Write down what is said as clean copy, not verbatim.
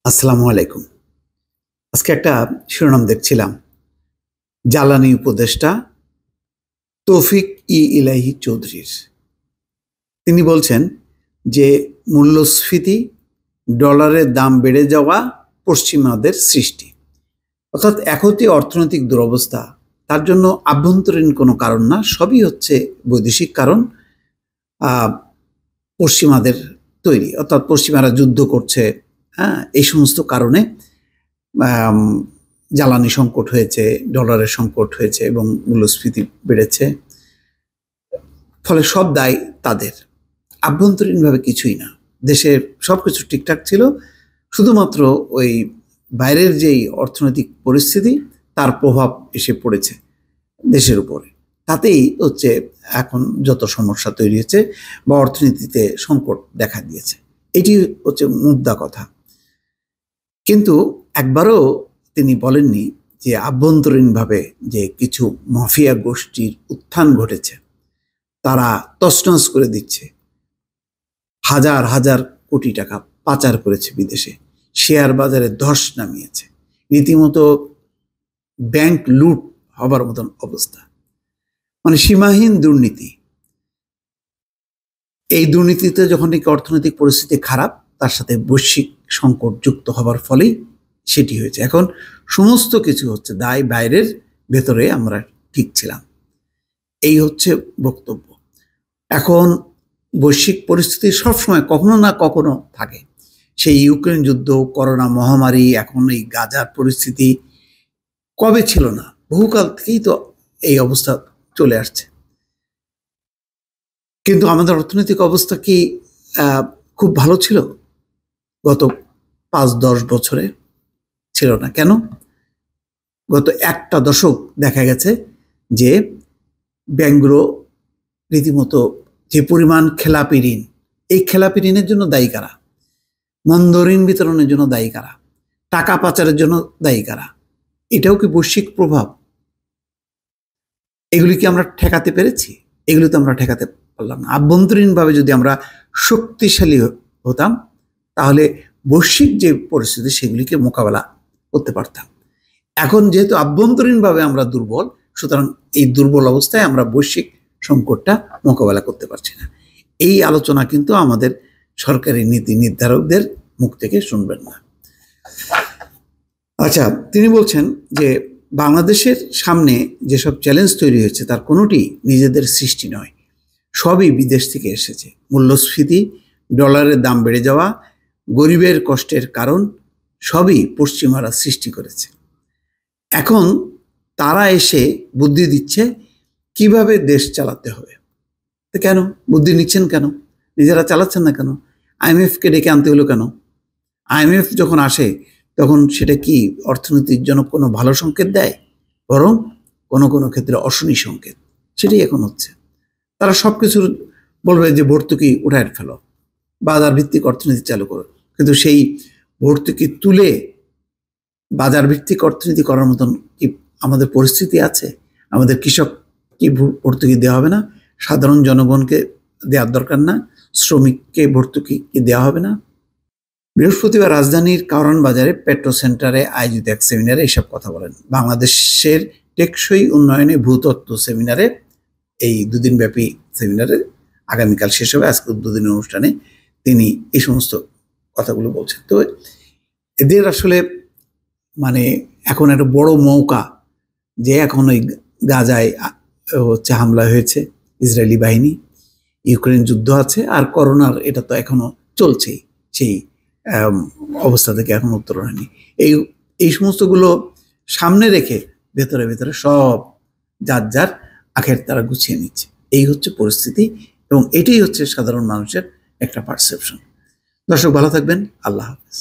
আসসালামু আলাইকুম। আজকে একটা শিরোনাম দেখছিলাম, জ্বালানি উপদেষ্টা তৌফিক ইলাহি চৌধুরীর। তিনি বলছেন যে মূল্যস্ফীতি, ডলারের দাম বেড়ে যাওয়া পশ্চিমাদের সৃষ্টি, অর্থাৎ একটি অর্থনৈতিক দুরবস্থা, তার জন্য আভ্যন্তরীণ কোনো কারণ না, সবই হচ্ছে বৈদেশিক কারণ, পশ্চিমাদের তৈরি, অর্থাৎ পশ্চিমারা যুদ্ধ করছে, এই সমস্ত কারণে জ্বালানি সংকট হয়েছে, ডলারের সংকট হয়েছে এবং মূল্যস্ফীতি বেড়েছে। ফলে সব দায় তাদের, আভ্যন্তরীণভাবে কিছুই না। দেশে সবকিছু ঠিকঠাক ছিল, শুধুমাত্র ওই বাইরের যেই অর্থনৈতিক পরিস্থিতি তার প্রভাব এসে পড়েছে দেশের উপরে, তাতেই হচ্ছে এখন যত সমস্যা তৈরি হয়েছে বা অর্থনীতিতে সংকট দেখা দিয়েছে। এটি হচ্ছে মুদ্রা কথা। কিন্তু একবারও তিনি বলেননি যে আভ্যন্তরীণভাবে যে কিছু মাফিয়া গোষ্ঠীর উত্থান ঘটেছে, তারা তছনছ করে দিচ্ছে, হাজার হাজার কোটি টাকা পাচার করেছে বিদেশে, শেয়ার বাজারে ধস নামিয়েছে, রীতিমতো ব্যাংক লুট হবার মতন অবস্থা, মানে সীমাহীন দুর্নীতি। এই দুর্নীতিতে যখন অর্থনৈতিক পরিস্থিতি খারাপ, তার সাথে বৈশ্বিক সংকট যুক্ত হবার ফলেই সেটি হয়েছে। এখন সমস্ত কিছু হচ্ছে দায় বাইরের, ভেতরে আমরা ঠিক ছিলাম, এই হচ্ছে বক্তব্য। এখন বৈশ্বিক পরিস্থিতি সবসময় কখনো না কখনো থাকে, সেই ইউক্রেন যুদ্ধ, করোনা মহামারী, এখন এই গাজার পরিস্থিতি, কবে ছিল না, বহুকাল থেকেই তো এই অবস্থা চলে আসছে। কিন্তু আমাদের অর্থনৈতিক অবস্থা কি খুব ভালো ছিল গত 5-10 বছরে? ছিল না। কেন? গত একটা দশক দেখা গেছে যে ব্যাংকগুলো রীতিমতো যে পরিমাণ খেলাপি ঋণ, এই খেলাপি ঋণের জন্য দায়ী কারা? মন্দ ঋণ বিতরণের জন্য দায়ী কারা? টাকা পাচারের জন্য দায়ী কারা? এটাও কি বৈশ্বিক প্রভাব? এগুলি কি আমরা ঠেকাতে পেরেছি? এগুলি তো আমরা ঠেকাতে পারলাম না। আভ্যন্তরীণভাবে যদি আমরা শক্তিশালী হতাম, তাহলে বৈশ্বিক যে পরিস্থিতি সেগুলিকে মোকাবেলা করতে পারতাম। এখন যেহেতু আভ্যন্তরীণভাবে আমরা দুর্বল, সুতরাং এই দুর্বল অবস্থায় আমরা বৈশ্বিক সংকটটা মোকাবেলা করতে পারছি না। এই আলোচনা কিন্তু আমাদের সরকারি নীতি নির্ধারকদের মুখ থেকে শুনবেন না। আচ্ছা, তিনি বলছেন যে বাংলাদেশের সামনে যেসব চ্যালেঞ্জ তৈরি হয়েছে তার কোনোটি নিজেদের সৃষ্টি নয়, সবই বিদেশ থেকে এসেছে। মূল্যস্ফীতি, ডলারের দাম বেড়ে যাওয়া, গরিবের কষ্টের কারণ, সবই পশ্চিমারা সৃষ্টি করেছে। এখন তারা এসে বুদ্ধি দিচ্ছে কিভাবে দেশ চালাতে হবে। কেন বুদ্ধি নিচ্ছেন? কেন নিজেরা চালাচ্ছেন না? কেন আইএমএফকে ডেকে আনতে হলো? কেন আইএমএফ যখন আসে তখন সেটা কি অর্থনীতির জন্য কোনো ভালো সংকেত দেয়? বরং কোনো কোনো ক্ষেত্রে অশনি সংকেত। সেটাই এখন হচ্ছে। তারা সবকিছুর বলবে যে ভর্তুকি উঠায় ফেলো, বাজার ভিত্তিক অর্থনীতি চালু করো, কিন্তু সেই ভর্তুকি তুলে বাজার ভিত্তিক অর্থনীতি করার মতন কি আমাদের পরিস্থিতি আছে? আমাদের কৃষক কি ভর্তুকি দেওয়া হবে না? সাধারণ জনগণকে দেওয়ার দরকার না? শ্রমিককে ভর্তুকি কি দেওয়া হবে না? বৃহস্পতিবার রাজধানীর কারণ বাজারে পেট্রো সেন্টারে আয়োজিত এক সেমিনারে এসব কথা বলেন। বাংলাদেশের টেকসই উন্নয়নে ভূতত্ত্ব সেমিনারে, এই দুদিনব্যাপী সেমিনারে আগামীকাল শেষ হবে, আজকে উদ্বোধনী অনুষ্ঠানে তিনি এই সমস্ত কথাগুলো বলছেন। তো এদের আসলে মানে এখন একটা বড় মৌকা, যে এখন ওই গাজায় হচ্ছে হামলা হয়েছে ইসরায়েলি বাহিনী, ইউক্রেন যুদ্ধ আছে, আর করোনার এটা তো এখনো চলছেই, সেই অবস্থা থেকে এখন উত্তরণ হয়নি। এই সমস্তগুলো সামনে রেখে ভেতরে ভেতরে সব যার যার আখের তারা গুছিয়ে নিচ্ছে। এই হচ্ছে পরিস্থিতি এবং এটাই হচ্ছে সাধারণ মানুষের একটা পারসেপশন। দর্শক ভালো থাকবেন, আল্লাহ হাফেজ।